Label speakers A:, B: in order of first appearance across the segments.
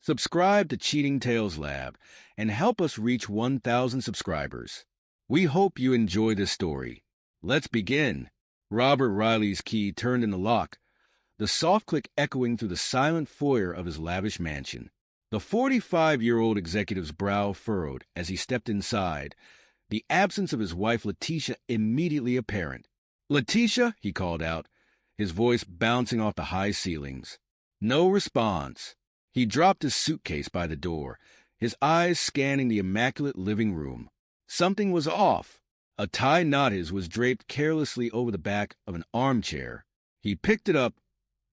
A: Subscribe to Cheating Tales Lab and help us reach 1,000 subscribers. We hope you enjoy this story. Let's begin. Robert Riley's key turned in the lock, the soft click echoing through the silent foyer of his lavish mansion. The 45-year-old executive's brow furrowed as he stepped inside, the absence of his wife Letitia immediately apparent. "Letitia," he called out, his voice bouncing off the high ceilings. No response. He dropped his suitcase by the door, his eyes scanning the immaculate living room. Something was off. A tie knot was draped carelessly over the back of an armchair. He picked it up,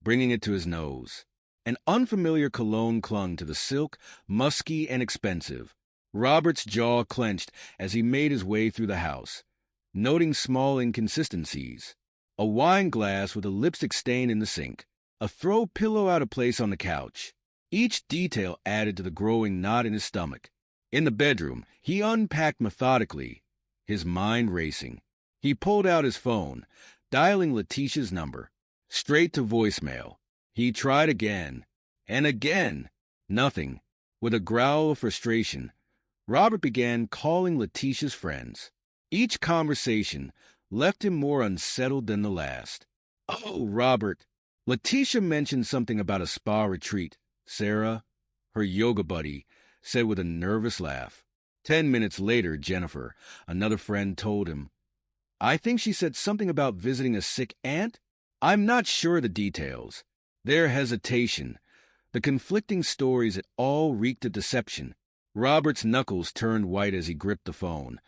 A: bringing it to his nose. An unfamiliar cologne clung to the silk, musky and expensive. Robert's jaw clenched as he made his way through the house, noting small inconsistencies. A wine glass with a lipstick stain in the sink, a throw pillow out of place on the couch. Each detail added to the growing knot in his stomach. In the bedroom, he unpacked methodically, his mind racing. He pulled out his phone, dialing Letitia's number. Straight to voicemail. He tried again, and again. Nothing. With a growl of frustration, Robert began calling Letitia's friends. Each conversation left him more unsettled than the last. "Oh, Robert." Letitia mentioned something about a spa retreat. Sarah, her yoga buddy, said with a nervous laugh. 10 minutes later, Jennifer, another friend, told him, "I think she said something about visiting a sick aunt. I'm not sure of the details." Their hesitation, the conflicting stories, it all reeked of deception. Robert's knuckles turned white as he gripped the phone,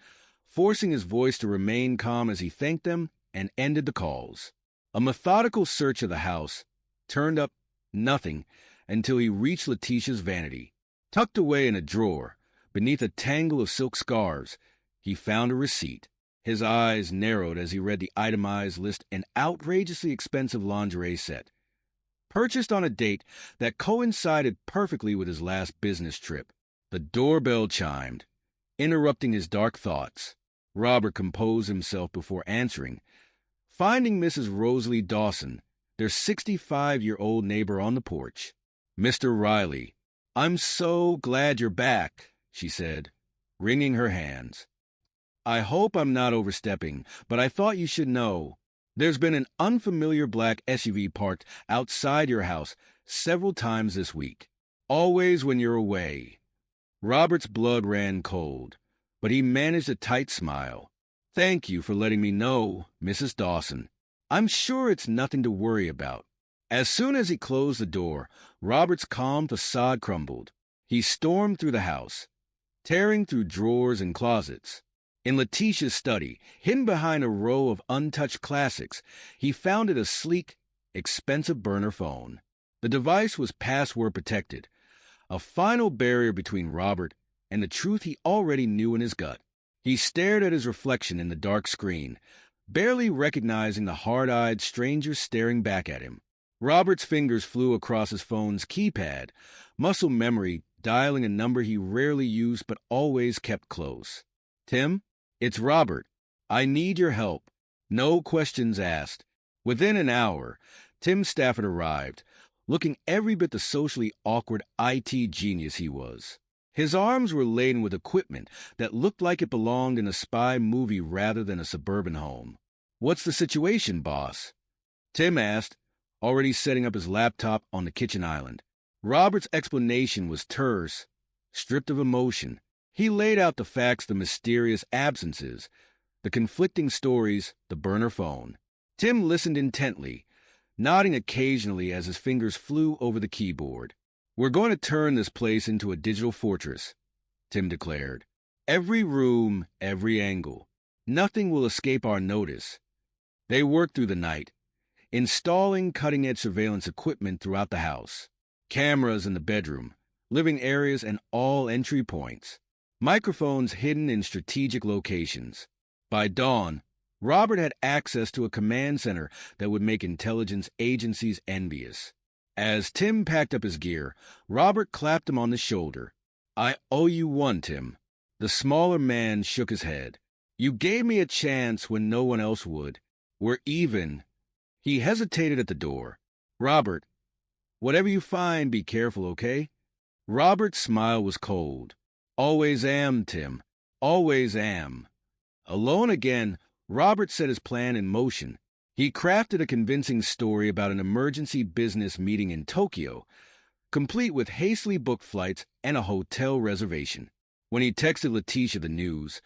A: forcing his voice to remain calm as he thanked them and ended the calls. A methodical search of the house turned up nothing until he reached Letitia's vanity. Tucked away in a drawer, beneath a tangle of silk scarves, he found a receipt. His eyes narrowed as he read the itemized list: an outrageously expensive lingerie set, purchased on a date that coincided perfectly with his last business trip. The doorbell chimed, interrupting his dark thoughts. Robert composed himself before answering, finding Mrs. Rosalie Dawson, their 65-year-old neighbor, on the porch. "Mr. Riley, I'm so glad you're back," she said, wringing her hands. "I hope I'm not overstepping, but I thought you should know. There's been an unfamiliar black SUV parked outside your house several times this week, always when you're away." Robert's blood ran cold, but he managed a tight smile. "Thank you for letting me know, Mrs. Dawson. I'm sure it's nothing to worry about." As soon as he closed the door, Robert's calm facade crumbled. He stormed through the house, tearing through drawers and closets. In Letitia's study, hidden behind a row of untouched classics, he found a sleek, expensive burner phone. The device was password protected, a final barrier between Robert and the truth he already knew in his gut. He stared at his reflection in the dark screen, barely recognizing the hard-eyed stranger staring back at him. Robert's fingers flew across his phone's keypad, muscle memory dialing a number he rarely used but always kept close. "Tim, it's Robert. I need your help." No questions asked. Within an hour, Tim Stafford arrived, looking every bit the socially awkward IT genius he was. His arms were laden with equipment that looked like it belonged in a spy movie rather than a suburban home. "What's the situation, boss?" Tim asked, already setting up his laptop on the kitchen island. Robert's explanation was terse, stripped of emotion. He laid out the facts: the mysterious absences, the conflicting stories, the burner phone. Tim listened intently, nodding occasionally as his fingers flew over the keyboard. "We're going to turn this place into a digital fortress," Tim declared. "Every room, every angle. Nothing will escape our notice." They worked through the night, installing cutting-edge surveillance equipment throughout the house. Cameras in the bedroom, living areas, and all entry points. Microphones hidden in strategic locations. By dawn, Robert had access to a command center that would make intelligence agencies envious. As Tim packed up his gear, Robert clapped him on the shoulder. "I owe you one, Tim." The smaller man shook his head. "You gave me a chance when no one else would. We're even." He hesitated at the door. "Robert, whatever you find, be careful, okay?" Robert's smile was cold. Always am, Tim. Always am. Alone again, Robert set his plan in motion. He crafted a convincing story about an emergency business meeting in Tokyo, complete with hastily booked flights and a hotel reservation. When he texted Letitia the news,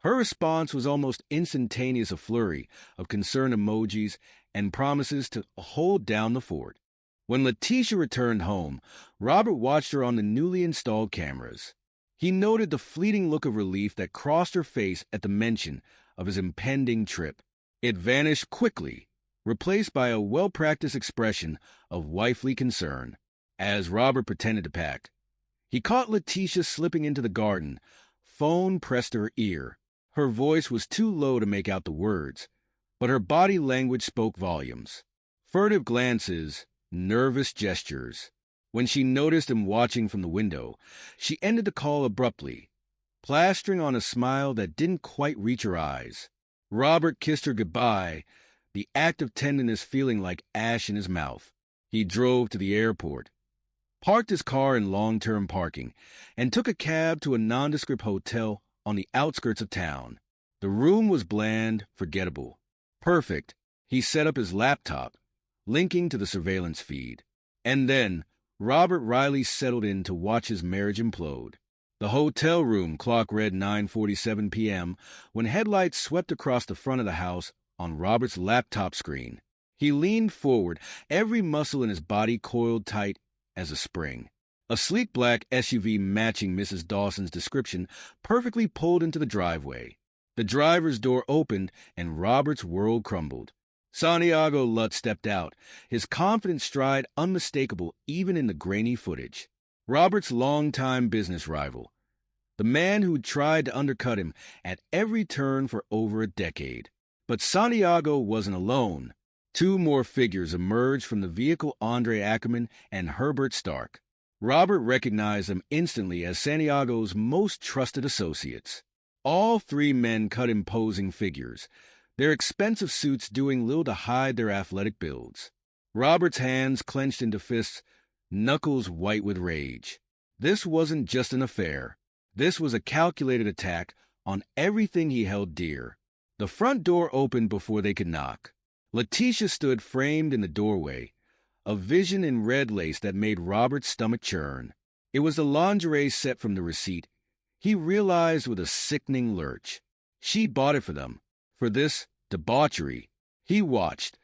A: her response was almost instantaneous, a flurry of concerned emojis and promises to hold down the fort. When Letitia returned home, Robert watched her on the newly installed cameras. He noted the fleeting look of relief that crossed her face at the mention of his impending trip. It vanished quickly, replaced by a well-practiced expression of wifely concern. As Robert pretended to pack, he caught Letitia slipping into the garden, phone pressed to her ear. Her voice was too low to make out the words, but her body language spoke volumes. Furtive glances, nervous gestures. When she noticed him watching from the window, she ended the call abruptly, plastering on a smile that didn't quite reach her eyes. Robert kissed her goodbye, the act of tenderness feeling like ash in his mouth. He drove to the airport, parked his car in long-term parking, and took a cab to a nondescript hotel on the outskirts of town. The room was bland, forgettable. Perfect. He set up his laptop, linking to the surveillance feed. And then Robert Riley settled in to watch his marriage implode. The hotel room clock read 9:47 p.m. when headlights swept across the front of the house on Robert's laptop screen. He leaned forward, every muscle in his body coiled tight as a spring. A sleek black SUV matching Mrs. Dawson's description perfectly pulled into the driveway. The driver's door opened, and Robert's world crumbled. Santiago Lutz stepped out, his confident stride unmistakable even in the grainy footage. Robert's longtime business rival, the man who'd tried to undercut him at every turn for over a decade. But Santiago wasn't alone. Two more figures emerged from the vehicle: Andre Ackerman and Herbert Stark. Robert recognized them instantly as Santiago's most trusted associates. All three men cut imposing figures, their expensive suits doing little to hide their athletic builds. Robert's hands clenched into fists, knuckles white with rage. This wasn't just an affair. This was a calculated attack on everything he held dear. The front door opened before they could knock. Letitia stood framed in the doorway, a vision in red lace that made Robert's stomach churn. It was the lingerie set from the receipt, he realized with a sickening lurch. She bought it for them. For this debauchery. He watched,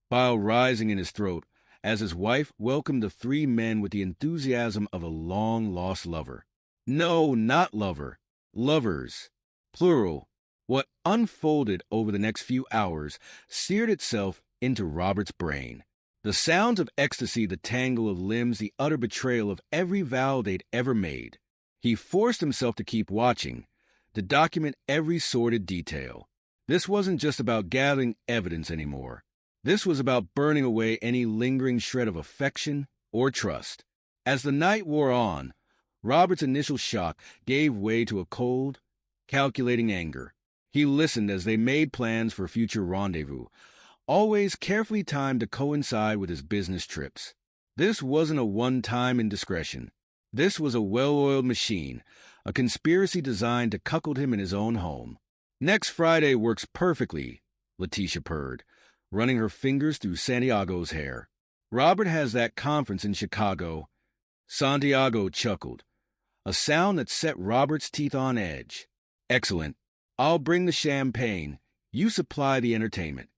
A: bile rising in his throat, as his wife welcomed the three men with the enthusiasm of a long-lost lover. No, not lover. Lovers. Plural. What unfolded over the next few hours seared itself into Robert's brain. The sounds of ecstasy, the tangle of limbs, the utter betrayal of every vow they'd ever made. He forced himself to keep watching, to document every sordid detail. This wasn't just about gathering evidence anymore. This was about burning away any lingering shred of affection or trust. As the night wore on, Robert's initial shock gave way to a cold, calculating anger. He listened as they made plans for future rendezvous, always carefully timed to coincide with his business trips. This wasn't a one-time indiscretion. This was a well-oiled machine, a conspiracy designed to cuckold him in his own home. Next Friday works perfectly, Letitia purred, running her fingers through Santiago's hair. Robert has that conference in Chicago. Santiago chuckled, a sound that set Robert's teeth on edge. Excellent. I'll bring the champagne. You supply the entertainment.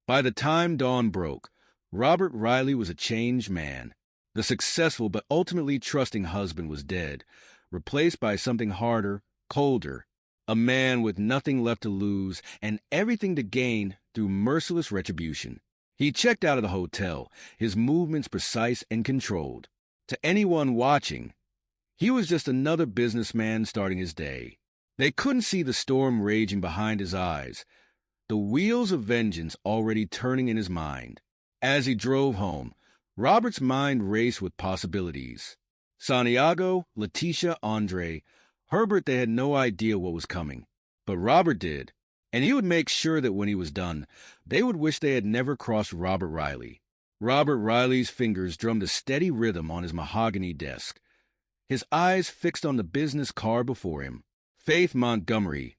A: By the time dawn broke, Robert Riley was a changed man. The successful but ultimately trusting husband was dead, replaced by something harder, colder, a man with nothing left to lose and everything to gain through merciless retribution. He checked out of the hotel, his movements precise and controlled. To anyone watching, he was just another businessman starting his day. They couldn't see the storm raging behind his eyes, the wheels of vengeance already turning in his mind. As he drove home, Robert's mind raced with possibilities. Santiago, Letitia, Andre, Herbert, they had no idea what was coming. But Robert did, and he would make sure that when he was done, they would wish they had never crossed Robert Riley. Robert Riley's fingers drummed a steady rhythm on his mahogany desk. his eyes fixed on the business card before him. Faith Montgomery,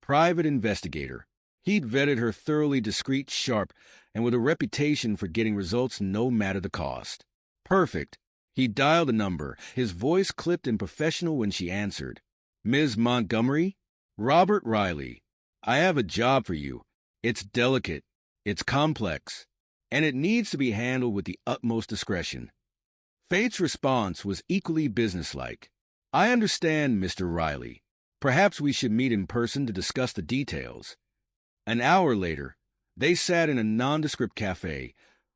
A: private investigator. He'd vetted her thoroughly, discreet, sharp, and with a reputation for getting results no matter the cost. Perfect. He dialed a number, his voice clipped and professional when she answered. Ms. Montgomery? Robert Riley. I have a job for you. It's delicate, it's complex, and it needs to be handled with the utmost discretion. Faith's response was equally businesslike. I understand, Mr. Riley. Perhaps we should meet in person to discuss the details. An hour later, they sat in a nondescript cafe,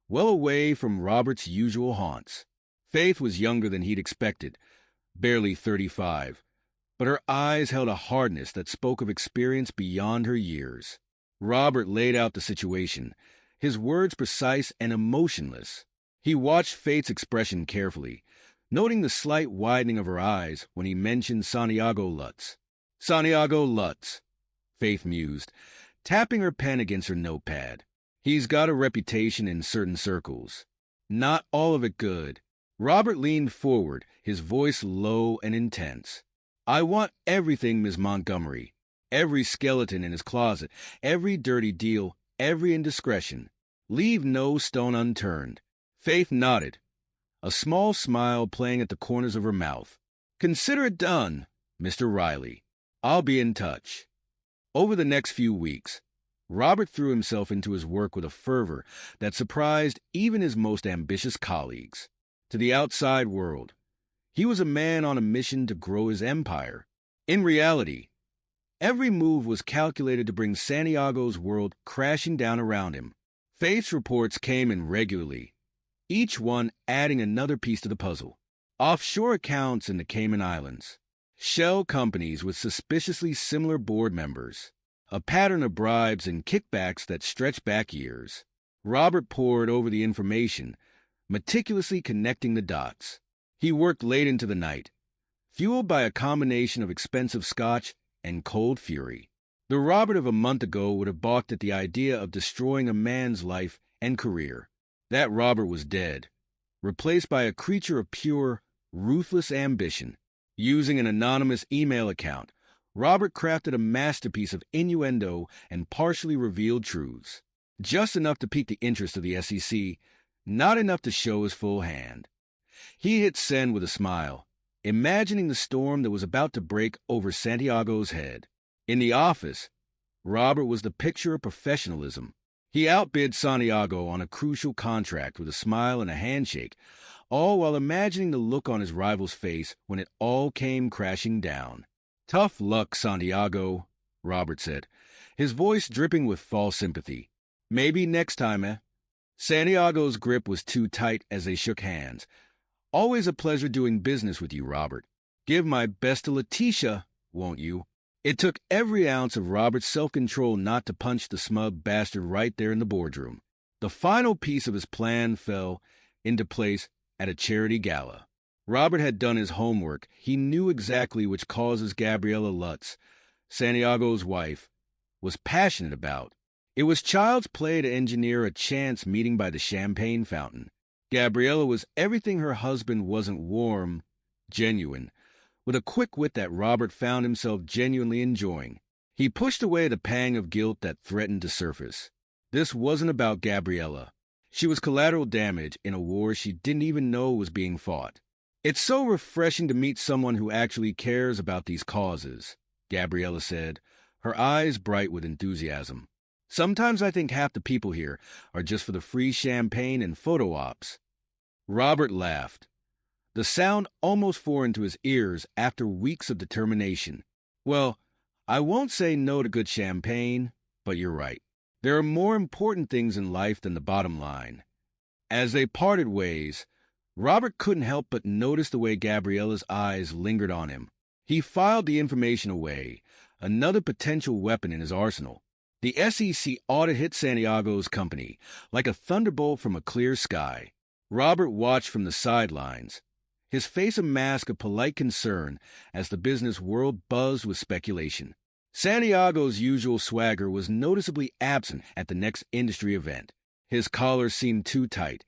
A: well away from Robert's usual haunts. Faith was younger than he'd expected, barely 35, but her eyes held a hardness that spoke of experience beyond her years. Robert laid out the situation, his words precise and emotionless. He watched Faith's expression carefully, noting the slight widening of her eyes when he mentioned Santiago Lutz. Santiago Lutz, Faith mused, tapping her pen against her notepad. He's got a reputation in certain circles. Not all of it good. Robert leaned forward, his voice low and intense. I want everything, Ms. Montgomery. Every skeleton in his closet, every dirty deal, every indiscretion. Leave no stone unturned. Faith nodded, a small smile playing at the corners of her mouth. Consider it done, Mr. Riley. I'll be in touch. Over the next few weeks, Robert threw himself into his work with a fervor that surprised even his most ambitious colleagues. To the outside world, he was a man on a mission to grow his empire. In reality, every move was calculated to bring Santiago's world crashing down around him. Faith's reports came in regularly, each one adding another piece to the puzzle. Offshore accounts in the Cayman Islands, shell companies with suspiciously similar board members, a pattern of bribes and kickbacks that stretched back years. Robert pored over the information, meticulously connecting the dots. He worked late into the night, fueled by a combination of expensive scotch and cold fury. The Robert of a month ago would have balked at the idea of destroying a man's life and career. That Robert was dead, replaced by a creature of pure, ruthless ambition. Using an anonymous email account, Robert crafted a masterpiece of innuendo and partially revealed truths. Just enough to pique the interest of the SEC, not enough to show his full hand. He hit send with a smile, imagining the storm that was about to break over Santiago's head. In the office, Robert was the picture of professionalism. He outbid Santiago on a crucial contract with a smile and a handshake, all while imagining the look on his rival's face when it all came crashing down. Tough luck, Santiago, Robert said, his voice dripping with false sympathy. Maybe next time, eh? Santiago's grip was too tight as they shook hands. Always a pleasure doing business with you, Robert. Give my best to Letitia, won't you? It took every ounce of Robert's self-control not to punch the smug bastard right there in the boardroom. The final piece of his plan fell into place at a charity gala. Robert had done his homework. He knew exactly which causes Gabriella Lutz, Santiago's wife, was passionate about. It was child's play to engineer a chance meeting by the champagne fountain. Gabriella was everything her husband wasn't: warm, genuine, with a quick wit that Robert found himself genuinely enjoying. He pushed away the pang of guilt that threatened to surface. This wasn't about Gabriella. She was collateral damage in a war she didn't even know was being fought. It's so refreshing to meet someone who actually cares about these causes, Gabriella said, her eyes bright with enthusiasm. Sometimes I think half the people here are just for the free champagne and photo ops. Robert laughed, the sound almost foreign to his ears after weeks of determination. Well, I won't say no to good champagne, but you're right. There are more important things in life than the bottom line. As they parted ways, Robert couldn't help but notice the way Gabriella's eyes lingered on him. He filed the information away, another potential weapon in his arsenal. The SEC audit hit Santiago's company like a thunderbolt from a clear sky. Robert watched from the sidelines, his face a mask of polite concern as the business world buzzed with speculation. Santiago's usual swagger was noticeably absent at the next industry event. His collar seemed too tight,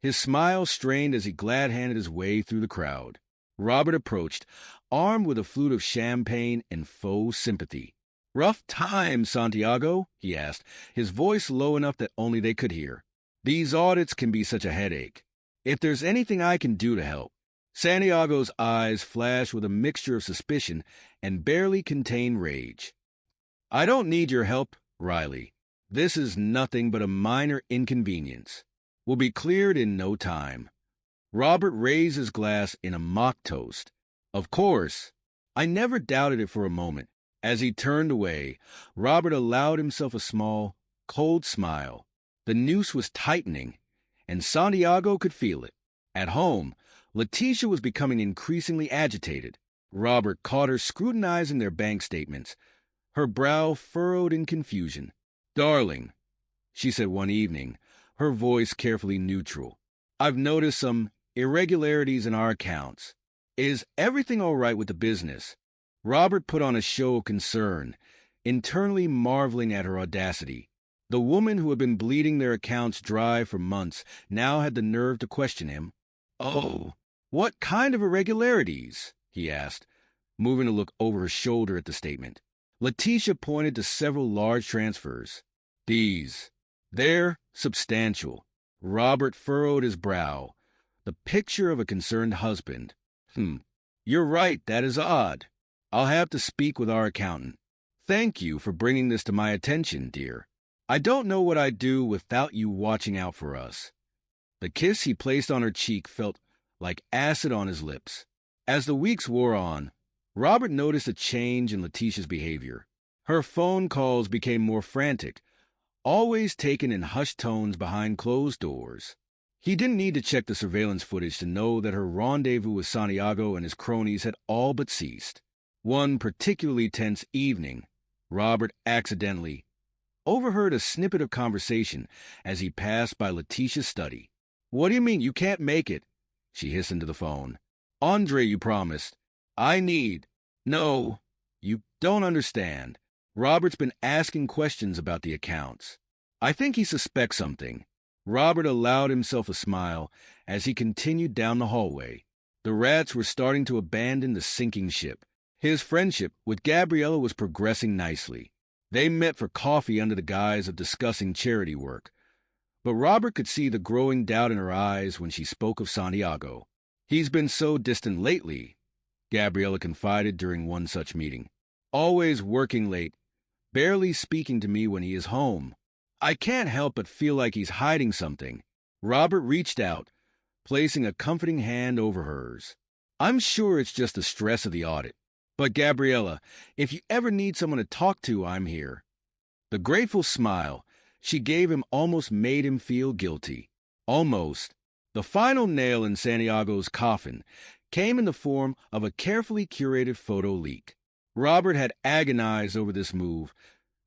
A: his smile strained as he glad-handed his way through the crowd. Robert approached, armed with a flute of champagne and faux sympathy. "Rough time, Santiago?" he asked, his voice low enough that only they could hear. "These audits can be such a headache. If there's anything I can do to help." Santiago's eyes flashed with a mixture of suspicion and barely contained rage. "I don't need your help, Riley. This is nothing but a minor inconvenience. Will be cleared in no time." Robert raised his glass in a mock toast. "Of course." I never doubted it for a moment. As he turned away, Robert allowed himself a small, cold smile. The noose was tightening, and Santiago could feel it. At home, Letitia was becoming increasingly agitated. Robert caught her scrutinizing their bank statements, her brow furrowed in confusion. "Darling," she said one evening, her voice carefully neutral, "I've noticed some irregularities in our accounts. Is everything all right with the business?" Robert put on a show of concern, internally marveling at her audacity. The woman who had been bleeding their accounts dry for months now had the nerve to question him. "Oh, what kind of irregularities?" he asked, moving to look over her shoulder at the statement. Letitia pointed to several large transfers. "They're substantial." Robert furrowed his brow, the picture of a concerned husband. "You're right, that is odd. I'll have to speak with our accountant. Thank you for bringing this to my attention, dear. I don't know what I'd do without you watching out for us." The kiss he placed on her cheek felt like acid on his lips. As the weeks wore on, Robert noticed a change in Letitia's behavior. Her phone calls became more frantic, always taken in hushed tones behind closed doors. He didn't need to check the surveillance footage to know that her rendezvous with Santiago and his cronies had all but ceased. One particularly tense evening, Robert accidentally overheard a snippet of conversation as he passed by Letitia's study. "What do you mean you can't make it?" she hissed into the phone. "Andre, you promised." No, you don't understand. Robert's been asking questions about the accounts. I think he suspects something." Robert allowed himself a smile as he continued down the hallway. The rats were starting to abandon the sinking ship. His friendship with Gabriella was progressing nicely. They met for coffee under the guise of discussing charity work. But Robert could see the growing doubt in her eyes when she spoke of Santiago. "He's been so distant lately," Gabriella confided during one such meeting. "Always working late, barely speaking to me when he is home. I can't help but feel like he's hiding something." Robert reached out, placing a comforting hand over hers. "I'm sure it's just the stress of the audit. But Gabriella, if you ever need someone to talk to, I'm here." The grateful smile she gave him almost made him feel guilty. Almost. The final nail in Santiago's coffin came in the form of a carefully curated photo leak. Robert had agonized over this move,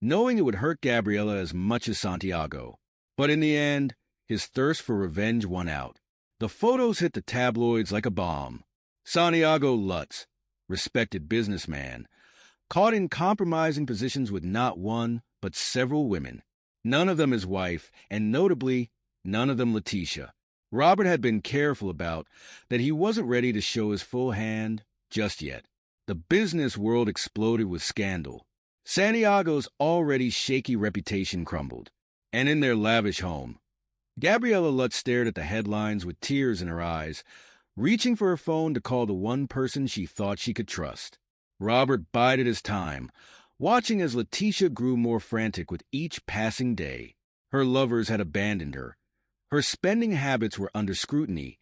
A: knowing it would hurt Gabriella as much as Santiago. But in the end, his thirst for revenge won out. The photos hit the tabloids like a bomb. Santiago Lutz, respected businessman, caught in compromising positions with not one, but several women. None of them his wife, and notably, none of them Letitia. Robert had been careful about that he wasn't ready to show his full hand just yet. The business world exploded with scandal. Santiago's already shaky reputation crumbled. And in their lavish home, Gabriella Lutz stared at the headlines with tears in her eyes, reaching for her phone to call the one person she thought she could trust. Robert bided his time, watching as Letitia grew more frantic with each passing day. Her lovers had abandoned her. Her spending habits were under scrutiny,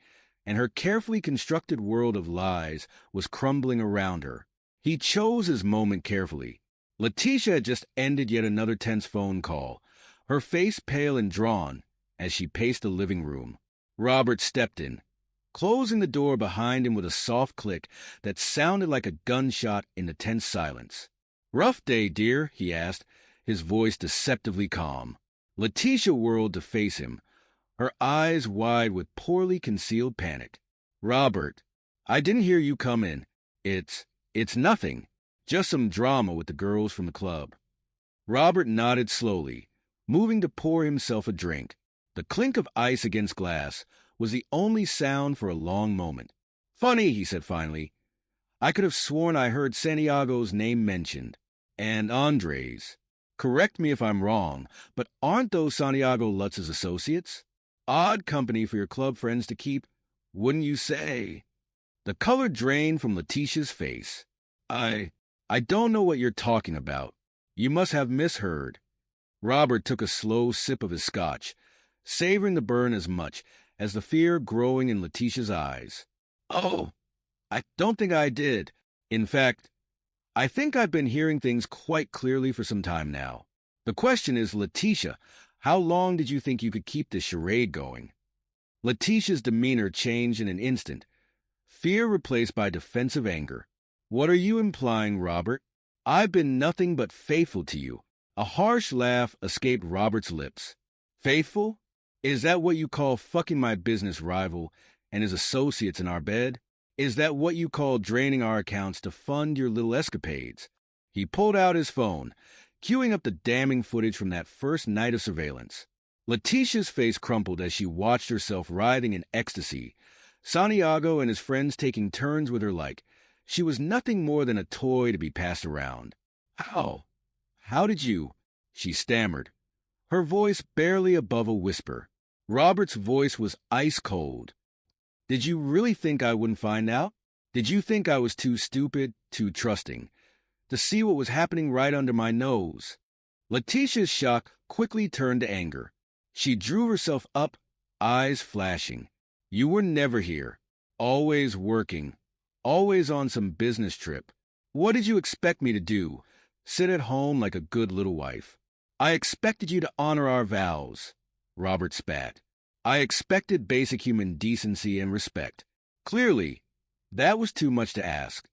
A: and her carefully constructed world of lies was crumbling around her. He chose his moment carefully. Letitia had just ended yet another tense phone call, her face pale and drawn as she paced the living room. Robert stepped in, closing the door behind him with a soft click that sounded like a gunshot in the tense silence. "Rough day, dear?" he asked, his voice deceptively calm. Letitia whirled to face him, her eyes wide with poorly concealed panic. "Robert, I didn't hear you come in. It's nothing. Just some drama with the girls from the club." Robert nodded slowly, moving to pour himself a drink. The clink of ice against glass was the only sound for a long moment. Funny, he said finally. I could have sworn I heard Santiago's name mentioned. And Andre's. Correct me if I'm wrong, but aren't those Santiago Lutz's associates? Odd company for your club friends to keep, wouldn't you say? The color drained from Letitia's face. I don't know what you're talking about. You must have misheard. Robert took a slow sip of his scotch, savoring the burn as much as the fear growing in Letitia's eyes. Oh, I don't think I did. In fact, I think I've been hearing things quite clearly for some time now. The question is, Letitia, how long did you think you could keep this charade going? Letitia's demeanor changed in an instant, fear replaced by defensive anger. What are you implying, Robert? I've been nothing but faithful to you. A harsh laugh escaped Robert's lips. Faithful? Is that what you call fucking my business rival and his associates in our bed? Is that what you call draining our accounts to fund your little escapades? He pulled out his phone, queuing up the damning footage from that first night of surveillance. Letitia's face crumpled as she watched herself writhing in ecstasy, Santiago and his friends taking turns with her like she was nothing more than a toy to be passed around. How did you? She stammered, her voice barely above a whisper. Robert's voice was ice cold. Did you really think I wouldn't find out? Did you think I was too stupid, too trusting, to see what was happening right under my nose? Letitia's shock quickly turned to anger. She drew herself up, eyes flashing. You were never here. Always working. Always on some business trip. What did you expect me to do? Sit at home like a good little wife? I expected you to honor our vows. Robert spat. I expected basic human decency and respect. Clearly, that was too much to ask.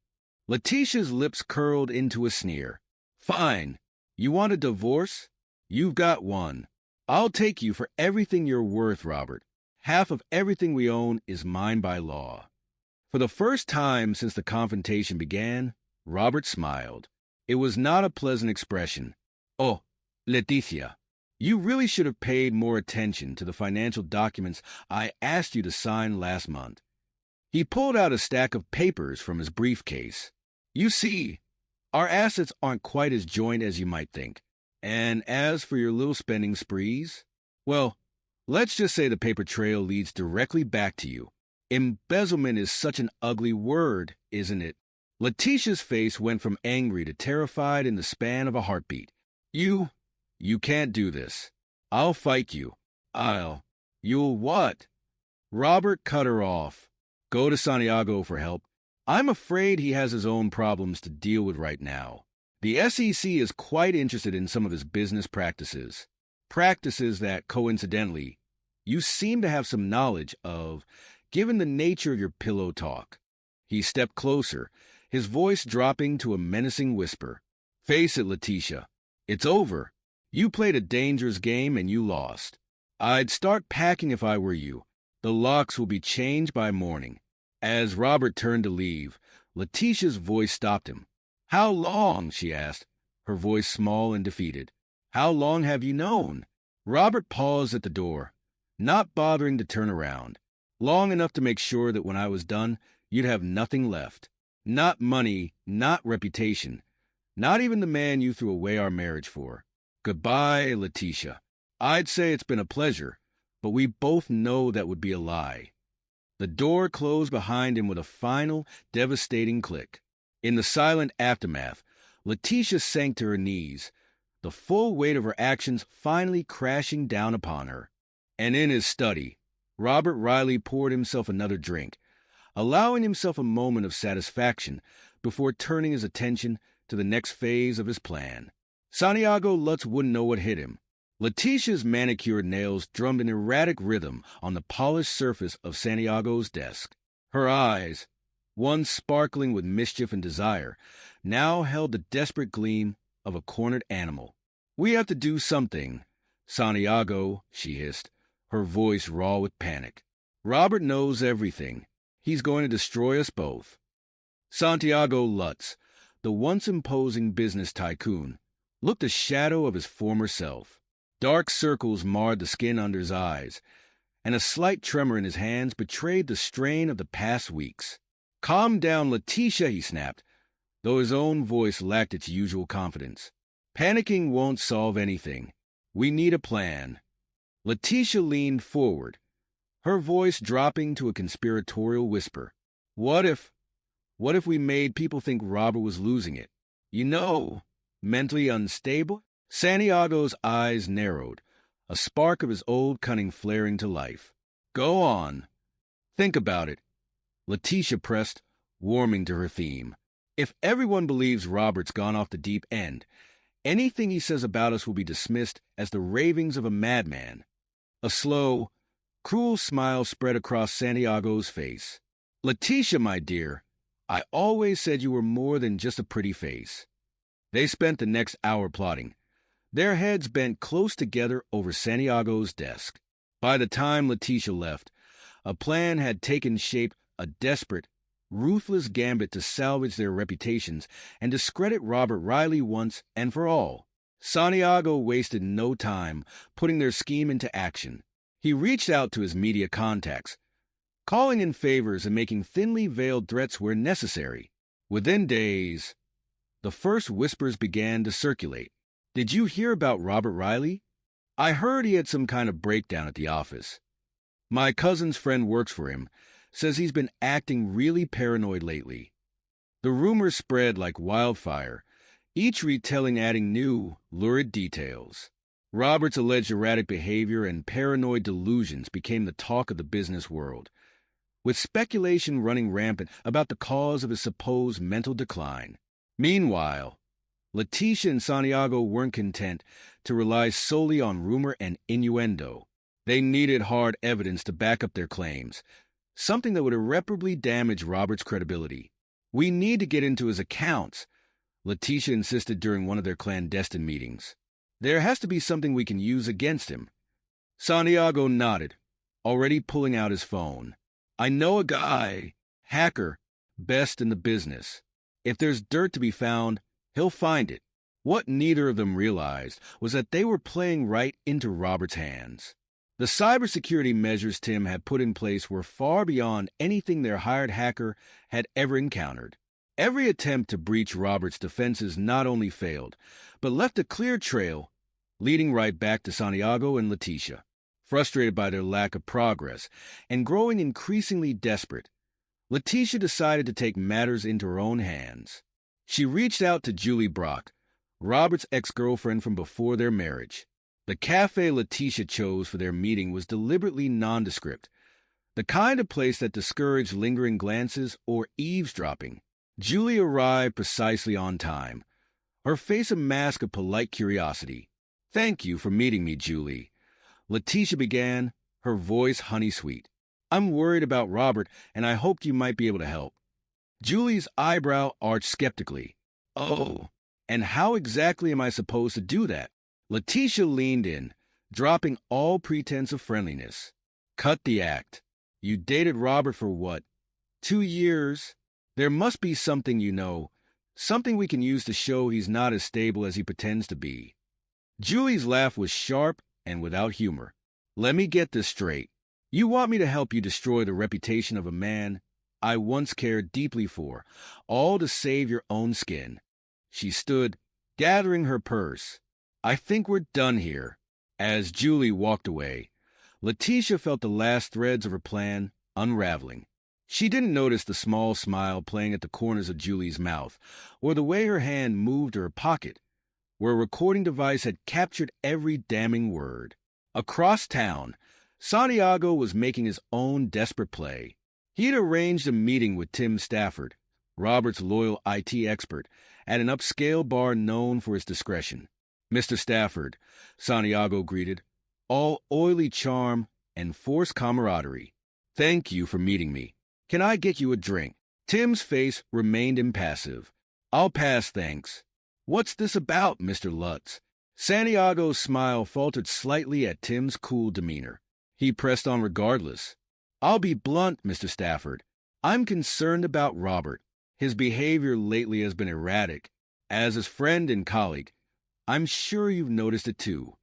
A: Letitia's lips curled into a sneer. Fine. You want a divorce? You've got one. I'll take you for everything you're worth, Robert. Half of everything we own is mine by law. For the first time since the confrontation began, Robert smiled. It was not a pleasant expression. Oh, Leticia, you really should have paid more attention to the financial documents I asked you to sign last month. He pulled out a stack of papers from his briefcase. You see, our assets aren't quite as joint as you might think. And as for your little spending sprees, well, let's just say the paper trail leads directly back to you. Embezzlement is such an ugly word, isn't it? Letitia's face went from angry to terrified in the span of a heartbeat. You can't do this. I'll fight you. You'll what? Robert cut her off. Go to Santiago for help. I'm afraid he has his own problems to deal with right now. The SEC is quite interested in some of his business practices. Practices that, coincidentally, you seem to have some knowledge of, given the nature of your pillow talk. He stepped closer, his voice dropping to a menacing whisper. Face it, Letitia. It's over. You played a dangerous game and you lost. I'd start packing if I were you. The locks will be changed by morning. As Robert turned to leave, Letitia's voice stopped him. How long? She asked, her voice small and defeated. How long have you known? Robert paused at the door, not bothering to turn around. Long enough to make sure that when I was done, you'd have nothing left. Not money, not reputation, not even the man you threw away our marriage for. Goodbye, Letitia. I'd say it's been a pleasure, but we both know that would be a lie. The door closed behind him with a final, devastating click. In the silent aftermath, Letitia sank to her knees, the full weight of her actions finally crashing down upon her. And in his study, Robert Riley poured himself another drink, allowing himself a moment of satisfaction before turning his attention to the next phase of his plan. Santiago Lutz wouldn't know what hit him. Letitia's manicured nails drummed an erratic rhythm on the polished surface of Santiago's desk. Her eyes, once sparkling with mischief and desire, now held the desperate gleam of a cornered animal. We have to do something, Santiago, she hissed, her voice raw with panic. Robert knows everything. He's going to destroy us both. Santiago Lutz, the once imposing business tycoon, looked a shadow of his former self. Dark circles marred the skin under his eyes, and a slight tremor in his hands betrayed the strain of the past weeks. Calm down, Letitia, he snapped, though his own voice lacked its usual confidence. Panicking won't solve anything. We need a plan. Letitia leaned forward, her voice dropping to a conspiratorial whisper. What if we made people think Robert was losing it? You know, mentally unstable? Santiago's eyes narrowed, a spark of his old cunning flaring to life. Go on. Think about it. Letitia pressed, warming to her theme. If everyone believes Robert's gone off the deep end, anything he says about us will be dismissed as the ravings of a madman. A slow, cruel smile spread across Santiago's face. Letitia, my dear, I always said you were more than just a pretty face. They spent the next hour plotting, their heads bent close together over Santiago's desk. By the time Letitia left, a plan had taken shape, a desperate, ruthless gambit to salvage their reputations and discredit Robert Riley once and for all. Santiago wasted no time putting their scheme into action. He reached out to his media contacts, calling in favors and making thinly veiled threats where necessary. Within days, the first whispers began to circulate. Did you hear about Robert Riley? I heard he had some kind of breakdown at the office. My cousin's friend works for him, says he's been acting really paranoid lately. The rumors spread like wildfire, each retelling adding new, lurid details. Robert's alleged erratic behavior and paranoid delusions became the talk of the business world, with speculation running rampant about the cause of his supposed mental decline. Meanwhile, Letitia and Santiago weren't content to rely solely on rumor and innuendo. They needed hard evidence to back up their claims, something that would irreparably damage Robert's credibility. We need to get into his accounts, Letitia insisted during one of their clandestine meetings. There has to be something we can use against him. Santiago nodded, already pulling out his phone. I know a guy, hacker, best in the business. If there's dirt to be found, he'll find it. What neither of them realized was that they were playing right into Robert's hands. The cybersecurity measures Tim had put in place were far beyond anything their hired hacker had ever encountered. Every attempt to breach Robert's defenses not only failed, but left a clear trail leading right back to Santiago and Letitia. Frustrated by their lack of progress and growing increasingly desperate, Letitia decided to take matters into her own hands. She reached out to Julie Brock, Robert's ex-girlfriend from before their marriage. The cafe Letitia chose for their meeting was deliberately nondescript, the kind of place that discouraged lingering glances or eavesdropping. Julie arrived precisely on time, her face a mask of polite curiosity. Thank you for meeting me, Julie. Letitia began, her voice honey-sweet. I'm worried about Robert, and I hoped you might be able to help. Julie's eyebrow arched skeptically. Oh, and how exactly am I supposed to do that? Letitia leaned in, dropping all pretense of friendliness. Cut the act. You dated Robert for what? 2 years? There must be something you know, something we can use to show he's not as stable as he pretends to be. Julie's laugh was sharp and without humor. Let me get this straight. You want me to help you destroy the reputation of a man I once cared deeply for, all to save your own skin. She stood, gathering her purse. I think we're done here. As Julie walked away, Letitia felt the last threads of her plan unraveling. She didn't notice the small smile playing at the corners of Julie's mouth, or the way her hand moved to her pocket, where a recording device had captured every damning word. Across town, Santiago was making his own desperate play. He'd arranged a meeting with Tim Stafford, Robert's loyal IT expert, at an upscale bar known for its discretion. Mr. Stafford, Santiago greeted, all oily charm and forced camaraderie. Thank you for meeting me. Can I get you a drink? Tim's face remained impassive. I'll pass, thanks. What's this about, Mr. Lutz? Santiago's smile faltered slightly at Tim's cool demeanor. He pressed on regardless. I'll be blunt, Mr. Stafford. I'm concerned about Robert. His behavior lately has been erratic. As his friend and colleague, I'm sure you've noticed it too.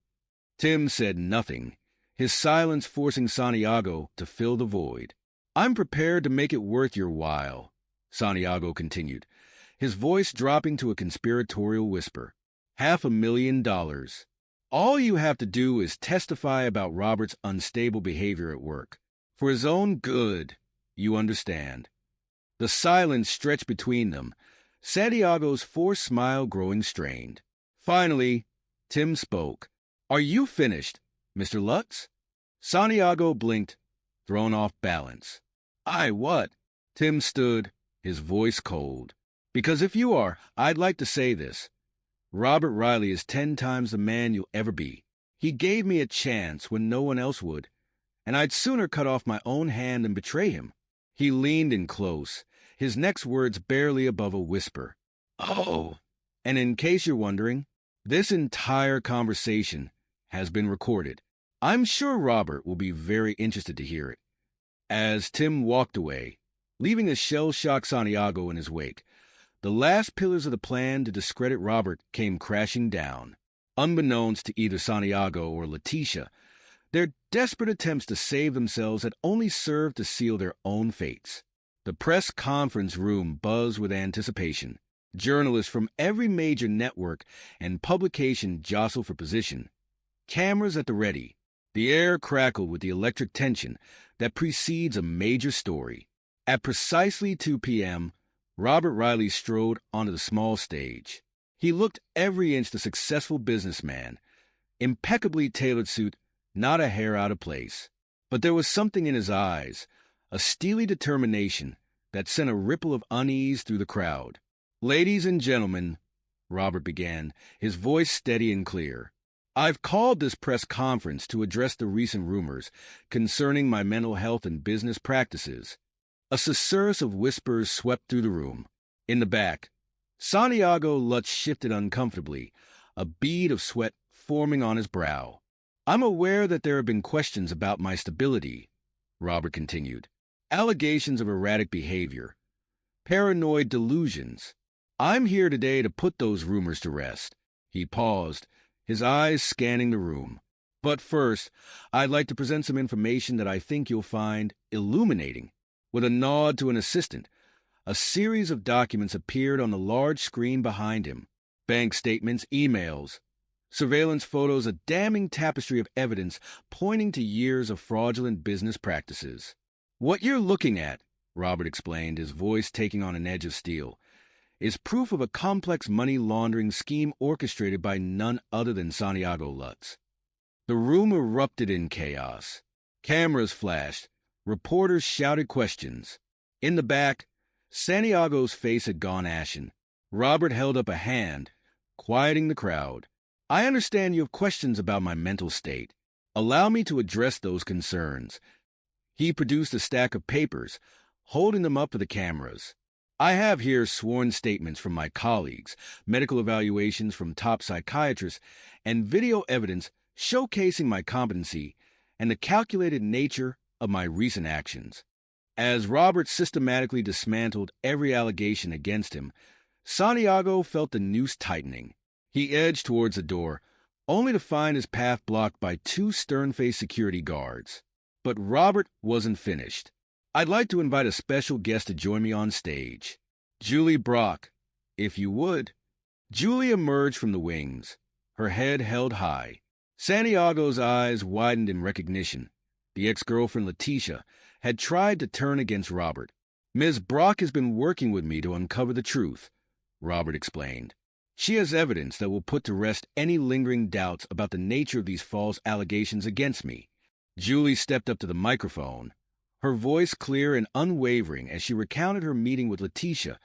A: Tim said nothing, his silence forcing Santiago to fill the void. I'm prepared to make it worth your while. Santiago continued, his voice dropping to a conspiratorial whisper. $500,000. All you have to do is testify about Robert's unstable behavior at work. For his own good, you understand. The silence stretched between them, Santiago's forced smile growing strained. Finally, Tim spoke. Are you finished, Mr. Lutz? Santiago blinked, thrown off balance. What? Tim stood, his voice cold. Because if you are, I'd like to say this. Robert Riley is 10 times the man you'll ever be. He gave me a chance when no one else would, and I'd sooner cut off my own hand than betray him. He leaned in close, his next words barely above a whisper. Oh! And in case you're wondering, this entire conversation has been recorded. I'm sure Robert will be very interested to hear it. As Tim walked away, leaving a shell-shocked Santiago in his wake, the last pillars of the plan to discredit Robert came crashing down. Unbeknownst to either Santiago or Letitia, their desperate attempts to save themselves had only served to seal their own fates. The press conference room buzzed with anticipation. Journalists from every major network and publication jostled for position. Cameras at the ready. The air crackled with the electric tension that precedes a major story. At precisely 2 p.m., Robert Riley strode onto the small stage. He looked every inch the successful businessman, impeccably tailored suit, not a hair out of place. But there was something in his eyes, a steely determination that sent a ripple of unease through the crowd. Ladies and gentlemen, Robert began, his voice steady and clear. I've called this press conference to address the recent rumors concerning my mental health and business practices. A susurrus of whispers swept through the room. In the back, Santiago Lutz shifted uncomfortably, a bead of sweat forming on his brow. I'm aware that there have been questions about my stability, Robert continued. Allegations of erratic behavior, paranoid delusions. I'm here today to put those rumors to rest. He paused, his eyes scanning the room. But first, I'd like to present some information that I think you'll find illuminating. With a nod to an assistant, a series of documents appeared on the large screen behind him. Bank statements, emails, surveillance photos, a damning tapestry of evidence pointing to years of fraudulent business practices. What you're looking at, Robert explained, his voice taking on an edge of steel, is proof of a complex money laundering scheme orchestrated by none other than Santiago Lutz. The room erupted in chaos. Cameras flashed. Reporters shouted questions. In the back, Santiago's face had gone ashen. Robert held up a hand, quieting the crowd. I understand you have questions about my mental state. Allow me to address those concerns. He produced a stack of papers, holding them up to the cameras. I have here sworn statements from my colleagues, medical evaluations from top psychiatrists, and video evidence showcasing my competency and the calculated nature of my recent actions. As Robert systematically dismantled every allegation against him, Santiago felt the noose tightening. He edged towards the door, only to find his path blocked by 2 stern-faced security guards. But Robert wasn't finished. I'd like to invite a special guest to join me on stage. Julie Brock, if you would. Julie emerged from the wings, her head held high. Santiago's eyes widened in recognition. The ex-girlfriend Letitia had tried to turn against Robert. Ms. Brock has been working with me to uncover the truth, Robert explained. She has evidence that will put to rest any lingering doubts about the nature of these false allegations against me. Julie stepped up to the microphone, her voice clear and unwavering as she recounted her meeting with Letitia,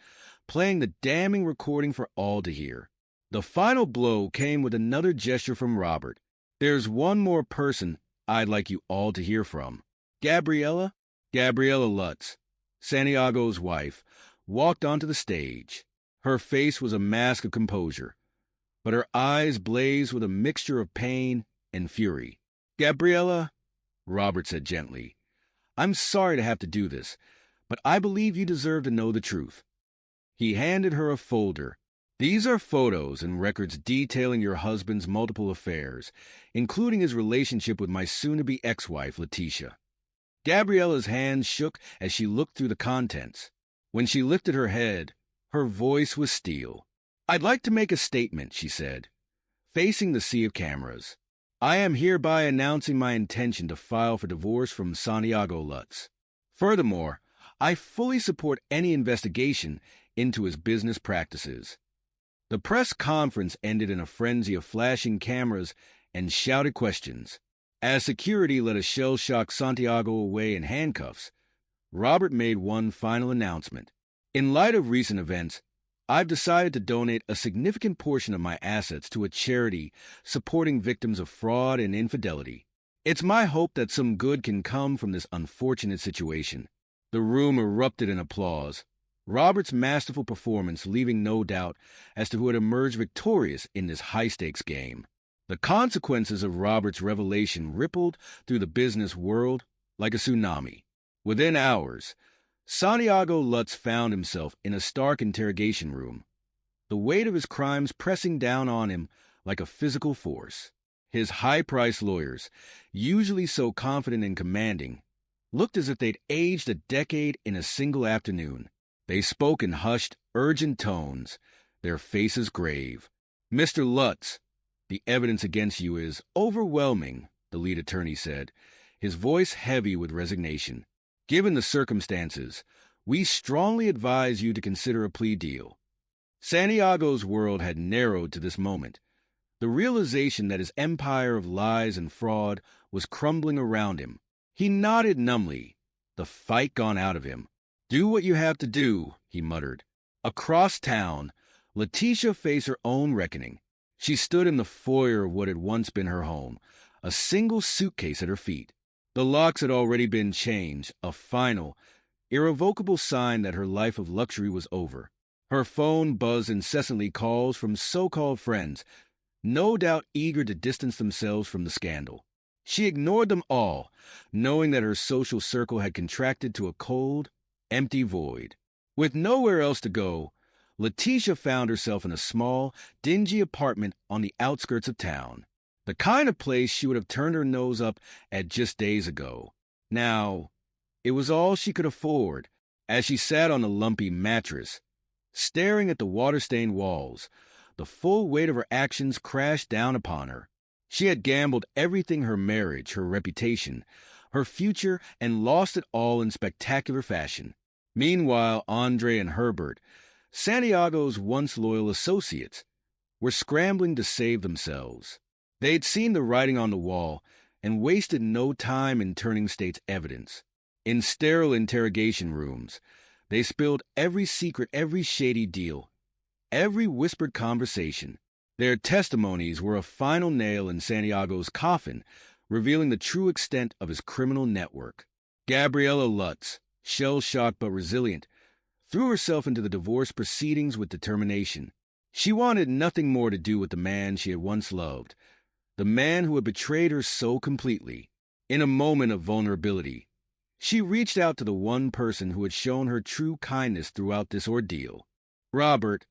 A: playing the damning recording for all to hear. The final blow came with another gesture from Robert. There's one more person I'd like you all to hear from. Gabriella Lutz, Santiago's wife, walked onto the stage. Her face was a mask of composure, but her eyes blazed with a mixture of pain and fury. Gabriella, Robert said gently, I'm sorry to have to do this, but I believe you deserve to know the truth. He handed her a folder. These are photos and records detailing your husband's multiple affairs, including his relationship with my soon-to-be ex-wife, Letitia. Gabriella's hands shook as she looked through the contents. When she lifted her head, her voice was steel. "I'd like to make a statement," she said, facing the sea of cameras. "I am hereby announcing my intention to file for divorce from Santiago Lutz. Furthermore, I fully support any investigation into his business practices." The press conference ended in a frenzy of flashing cameras and shouted questions. As security led a shell-shocked Santiago away in handcuffs, Robert made one final announcement. "In light of recent events, I've decided to donate a significant portion of my assets to a charity supporting victims of fraud and infidelity. It's my hope that some good can come from this unfortunate situation." The room erupted in applause, Robert's masterful performance leaving no doubt as to who had emerged victorious in this high-stakes game. The consequences of Robert's revelation rippled through the business world like a tsunami. Within hours, Santiago Lutz found himself in a stark interrogation room, the weight of his crimes pressing down on him like a physical force. His high-priced lawyers, usually so confident and commanding, looked as if they'd aged a decade in a single afternoon. They spoke in hushed, urgent tones, their faces grave. "Mr. Lutz, the evidence against you is overwhelming," the lead attorney said, his voice heavy with resignation. "Given the circumstances, we strongly advise you to consider a plea deal." Santiago's world had narrowed to this moment. The realization that his empire of lies and fraud was crumbling around him. He nodded numbly, the fight gone out of him. "Do what you have to do," he muttered. Across town, Letitia faced her own reckoning. She stood in the foyer of what had once been her home, a single suitcase at her feet. The locks had already been changed, a final, irrevocable sign that her life of luxury was over. Her phone buzzed incessantly calls from so-called friends, no doubt eager to distance themselves from the scandal. She ignored them all, knowing that her social circle had contracted to a cold, empty void. With nowhere else to go, Letitia found herself in a small, dingy apartment on the outskirts of town, the kind of place she would have turned her nose up at just days ago. Now, it was all she could afford, as she sat on a lumpy mattress, staring at the water-stained walls. The full weight of her actions crashed down upon her. She had gambled everything, her marriage, her reputation, her future, and lost it all in spectacular fashion. Meanwhile, Andre and Herbert, Santiago's once loyal associates, were scrambling to save themselves. They'd seen the writing on the wall and wasted no time in turning state's evidence. In sterile interrogation rooms, they spilled every secret, every shady deal, every whispered conversation. Their testimonies were a final nail in Santiago's coffin, revealing the true extent of his criminal network. Gabriella Lutz, shell-shocked but resilient, threw herself into the divorce proceedings with determination. She wanted nothing more to do with the man she had once loved, the man who had betrayed her so completely. In a moment of vulnerability, she reached out to the one person who had shown her true kindness throughout this ordeal. "Robert,"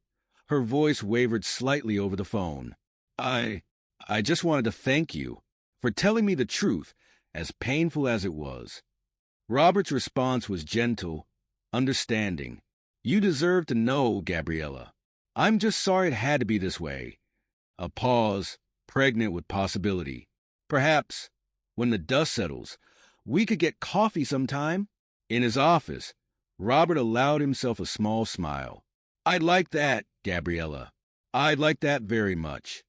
A: her voice wavered slightly over the phone. I just wanted to thank you for telling me the truth, as painful as it was." Robert's response was gentle, understanding. "You deserve to know, Gabriella. I'm just sorry it had to be this way." A pause, pregnant with possibility. "Perhaps, when the dust settles, we could get coffee sometime?" In his office, Robert allowed himself a small smile. "I'd like that, Gabriella. I'd like that very much."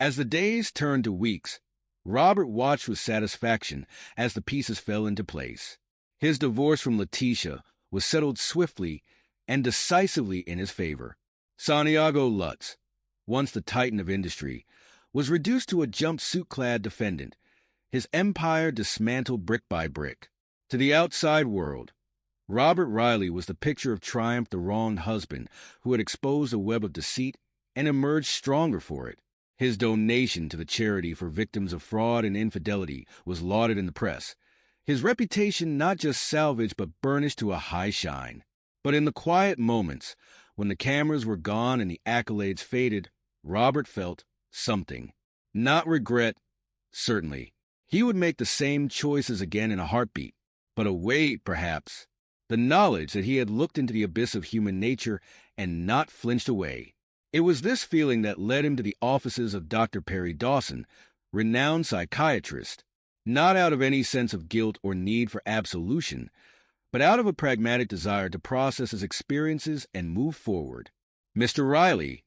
A: As the days turned to weeks, Robert watched with satisfaction as the pieces fell into place. His divorce from Letitia was settled swiftly and decisively in his favor. Santiago Lutz, once the titan of industry, was reduced to a jumpsuit-clad defendant, his empire dismantled brick by brick. To the outside world, Robert Riley was the picture of triumph, the wronged husband who had exposed a web of deceit and emerged stronger for it. His donation to the charity for victims of fraud and infidelity was lauded in the press, his reputation not just salvaged but burnished to a high shine. But in the quiet moments, when the cameras were gone and the accolades faded, Robert felt something. Not regret, certainly. He would make the same choices again in a heartbeat. But a weight, perhaps. the knowledge that he had looked into the abyss of human nature and not flinched away. It was this feeling that led him to the offices of Dr. Perry Dawson, renowned psychiatrist, not out of any sense of guilt or need for absolution, but out of a pragmatic desire to process his experiences and move forward. "Mr. Riley,"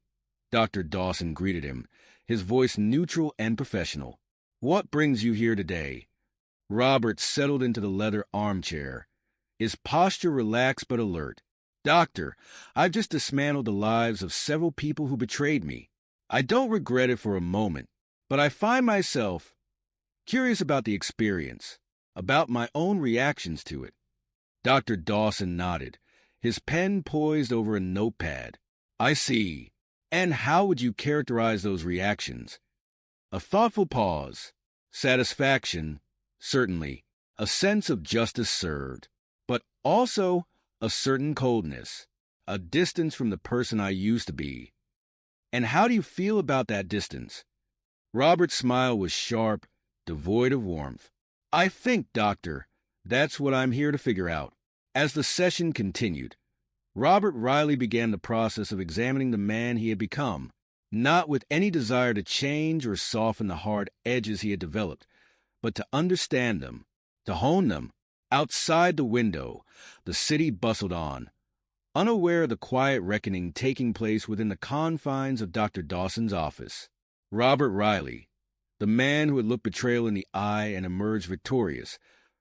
A: Dr. Dawson greeted him, his voice neutral and professional. "What brings you here today?" Robert settled into the leather armchair, his posture relaxed but alert. "Doctor, I've just dismantled the lives of several people who betrayed me. I don't regret it for a moment, but I find myself curious about the experience, about my own reactions to it." Dr. Dawson nodded, his pen poised over a notepad. "I see. And how would you characterize those reactions?" A thoughtful pause. "Satisfaction, certainly. A sense of justice served. But also a certain coldness, a distance from the person I used to be." "And how do you feel about that distance?" Robert's smile was sharp, devoid of warmth. "I think, Doctor, that's what I'm here to figure out." As the session continued, Robert Riley began the process of examining the man he had become, not with any desire to change or soften the hard edges he had developed, but to understand them, to hone them. Outside the window, the city bustled on, unaware of the quiet reckoning taking place within the confines of Dr. Dawson's office. Robert Riley, the man who had looked betrayal in the eye and emerged victorious,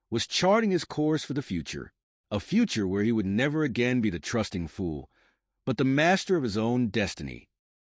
A: was charting his course for the future, a future where he would never again be the trusting fool, but the master of his own destiny.